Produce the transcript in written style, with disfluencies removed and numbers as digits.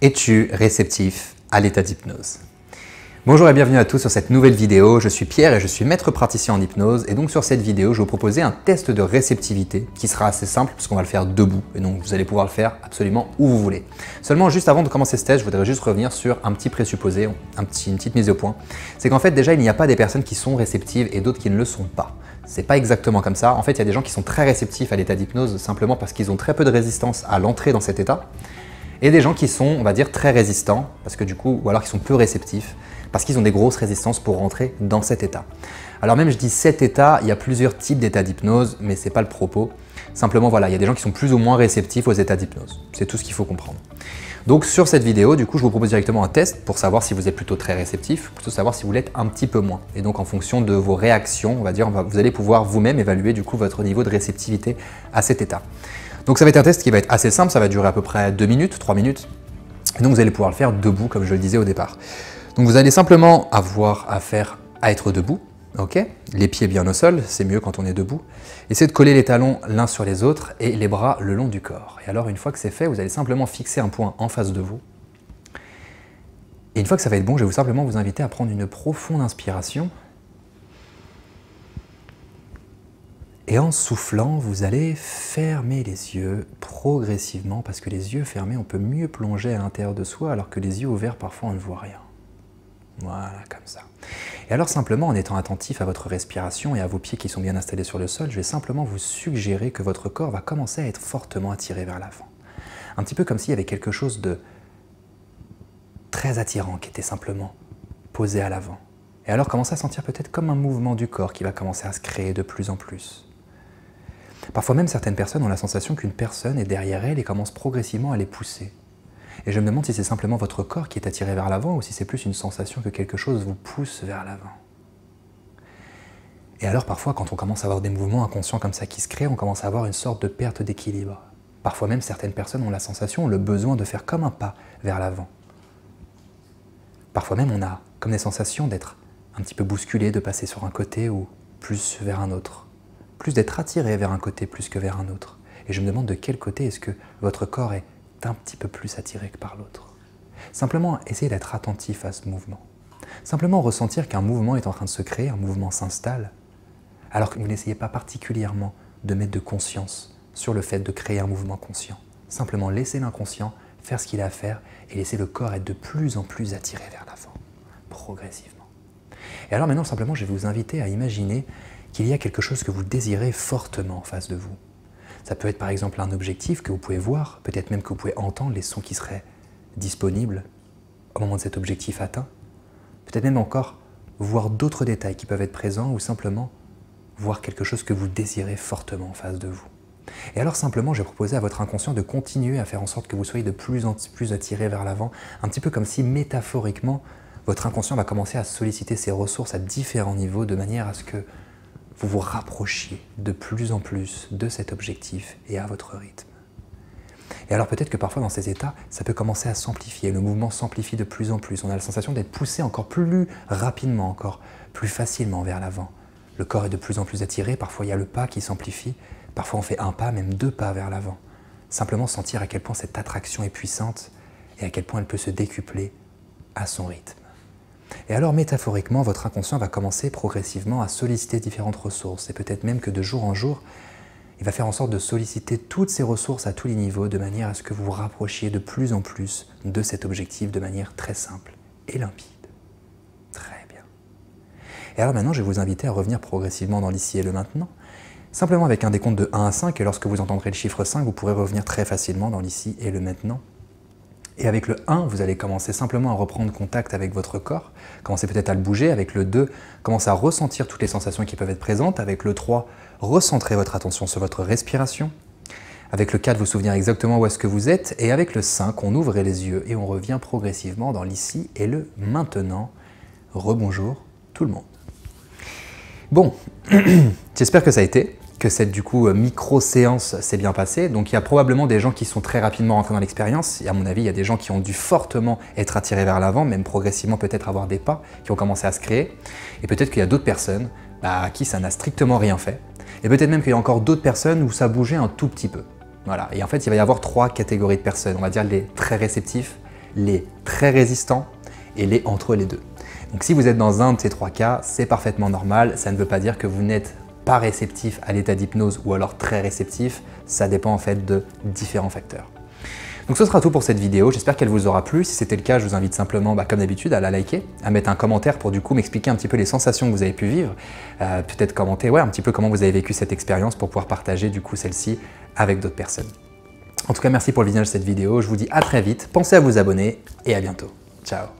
Es-tu réceptif à l'état d'hypnose? Bonjour et bienvenue à tous sur cette nouvelle vidéo. Je suis Pierre et je suis maître praticien en hypnose. Et donc sur cette vidéo, je vais vous proposer un test de réceptivité qui sera assez simple puisqu'on va le faire debout. Et donc vous allez pouvoir le faire absolument où vous voulez. Seulement juste avant de commencer ce test, je voudrais juste revenir sur un petit présupposé, une petite mise au point. C'est qu'en fait déjà, il n'y a pas des personnes qui sont réceptives et d'autres qui ne le sont pas. C'est pas exactement comme ça. En fait, il y a des gens qui sont très réceptifs à l'état d'hypnose simplement parce qu'ils ont très peu de résistance à l'entrée dans cet état. Et des gens qui sont, on va dire, très résistants, parce que du coup, ou alors qui sont peu réceptifs, parce qu'ils ont des grosses résistances pour rentrer dans cet état. Alors même je dis cet état, il y a plusieurs types d'états d'hypnose, mais c'est pas le propos. Simplement voilà, il y a des gens qui sont plus ou moins réceptifs aux états d'hypnose. C'est tout ce qu'il faut comprendre. Donc sur cette vidéo, du coup, je vous propose directement un test pour savoir si vous êtes plutôt très réceptif, plutôt savoir si vous l'êtes un petit peu moins. Et donc en fonction de vos réactions, on va dire, vous allez pouvoir vous-même évaluer du coup votre niveau de réceptivité à cet état. Donc ça va être un test qui va être assez simple, ça va durer à peu près 2 minutes, 3 minutes. Et donc vous allez pouvoir le faire debout comme je le disais au départ. Donc vous allez simplement avoir affaire à être debout, ok? Les pieds bien au sol, c'est mieux quand on est debout. Essayez de coller les talons l'un sur les autres et les bras le long du corps. Et alors une fois que c'est fait, vous allez simplement fixer un point en face de vous. Et une fois que ça va être bon, je vais simplement vous inviter à prendre une profonde inspiration. Et en soufflant, vous allez fermer les yeux progressivement parce que les yeux fermés, on peut mieux plonger à l'intérieur de soi alors que les yeux ouverts, parfois, on ne voit rien. Voilà, comme ça. Et alors simplement, en étant attentif à votre respiration et à vos pieds qui sont bien installés sur le sol, je vais simplement vous suggérer que votre corps va commencer à être fortement attiré vers l'avant. Un petit peu comme s'il y avait quelque chose de très attirant qui était simplement posé à l'avant. Et alors commencez à sentir peut-être comme un mouvement du corps qui va commencer à se créer de plus en plus. Parfois même, certaines personnes ont la sensation qu'une personne est derrière elle et commence progressivement à les pousser. Et je me demande si c'est simplement votre corps qui est attiré vers l'avant ou si c'est plus une sensation que quelque chose vous pousse vers l'avant. Et alors parfois, quand on commence à avoir des mouvements inconscients comme ça qui se créent, on commence à avoir une sorte de perte d'équilibre. Parfois même, certaines personnes ont la sensation, le besoin de faire comme un pas vers l'avant. Parfois même, on a comme des sensations d'être un petit peu bousculé, de passer sur un côté ou plus vers un autre. Plus d'être attiré vers un côté plus que vers un autre. Et je me demande de quel côté est-ce que votre corps est un petit peu plus attiré que par l'autre. Simplement essayez d'être attentif à ce mouvement. Simplement ressentir qu'un mouvement est en train de se créer, un mouvement s'installe, alors que vous n'essayez pas particulièrement de mettre de conscience sur le fait de créer un mouvement conscient. Simplement laissez l'inconscient faire ce qu'il a à faire et laissez le corps être de plus en plus attiré vers l'avant, progressivement. Et alors maintenant, simplement, je vais vous inviter à imaginer qu'il y a quelque chose que vous désirez fortement en face de vous. Ça peut être par exemple un objectif que vous pouvez voir, peut-être même que vous pouvez entendre les sons qui seraient disponibles au moment de cet objectif atteint. Peut-être même encore voir d'autres détails qui peuvent être présents ou simplement voir quelque chose que vous désirez fortement en face de vous. Et alors simplement, je vais proposer à votre inconscient de continuer à faire en sorte que vous soyez de plus en plus attiré vers l'avant, un petit peu comme si métaphoriquement, votre inconscient va commencer à solliciter ses ressources à différents niveaux de manière à ce que vous vous rapprochiez de plus en plus de cet objectif et à votre rythme. Et alors peut-être que parfois dans ces états, ça peut commencer à s'amplifier, le mouvement s'amplifie de plus en plus, on a la sensation d'être poussé encore plus rapidement, encore plus facilement vers l'avant. Le corps est de plus en plus attiré, parfois il y a le pas qui s'amplifie, parfois on fait un pas, même 2 pas vers l'avant. Simplement sentir à quel point cette attraction est puissante et à quel point elle peut se décupler à son rythme. Et alors, métaphoriquement, votre inconscient va commencer progressivement à solliciter différentes ressources. Et peut-être même que de jour en jour, il va faire en sorte de solliciter toutes ces ressources à tous les niveaux, de manière à ce que vous vous rapprochiez de plus en plus de cet objectif de manière très simple et limpide. Très bien. Et alors maintenant, je vais vous inviter à revenir progressivement dans l'ici et le maintenant, simplement avec un décompte de 1 à 5, et lorsque vous entendrez le chiffre 5, vous pourrez revenir très facilement dans l'ici et le maintenant. Et avec le 1, vous allez commencer simplement à reprendre contact avec votre corps, commencez peut-être à le bouger. Avec le 2, commencez à ressentir toutes les sensations qui peuvent être présentes. Avec le 3, recentrez votre attention sur votre respiration. Avec le 4, vous souvenir exactement où est-ce que vous êtes. Et avec le 5, on ouvre les yeux et on revient progressivement dans l'ici et le maintenant. Rebonjour tout le monde. Bon, j'espère que ça a été, que cette du coup micro-séance s'est bien passée. Donc il y a probablement des gens qui sont très rapidement rentrés dans l'expérience. Et à mon avis, il y a des gens qui ont dû fortement être attirés vers l'avant, même progressivement peut-être avoir des pas qui ont commencé à se créer. Et peut-être qu'il y a d'autres personnes à qui ça n'a strictement rien fait. Et peut-être même qu'il y a encore d'autres personnes où ça bougeait un tout petit peu. Voilà. Et en fait, il va y avoir 3 catégories de personnes. On va dire les très réceptifs, les très résistants et les entre les deux. Donc si vous êtes dans un de ces trois cas, c'est parfaitement normal. Ça ne veut pas dire que vous n'êtes pas réceptif à l'état d'hypnose ou alors très réceptif. Ça dépend en fait de différents facteurs. Donc ce sera tout pour cette vidéo, j'espère qu'elle vous aura plu. Si c'était le cas, je vous invite simplement, comme d'habitude, à la liker, à mettre un commentaire pour du coup m'expliquer un petit peu les sensations que vous avez pu vivre, peut-être commenter un petit peu comment vous avez vécu cette expérience pour pouvoir partager du coup celle-ci avec d'autres personnes. En tout cas, merci pour le visionnage de cette vidéo, je vous dis à très vite, pensez à vous abonner et à bientôt. Ciao.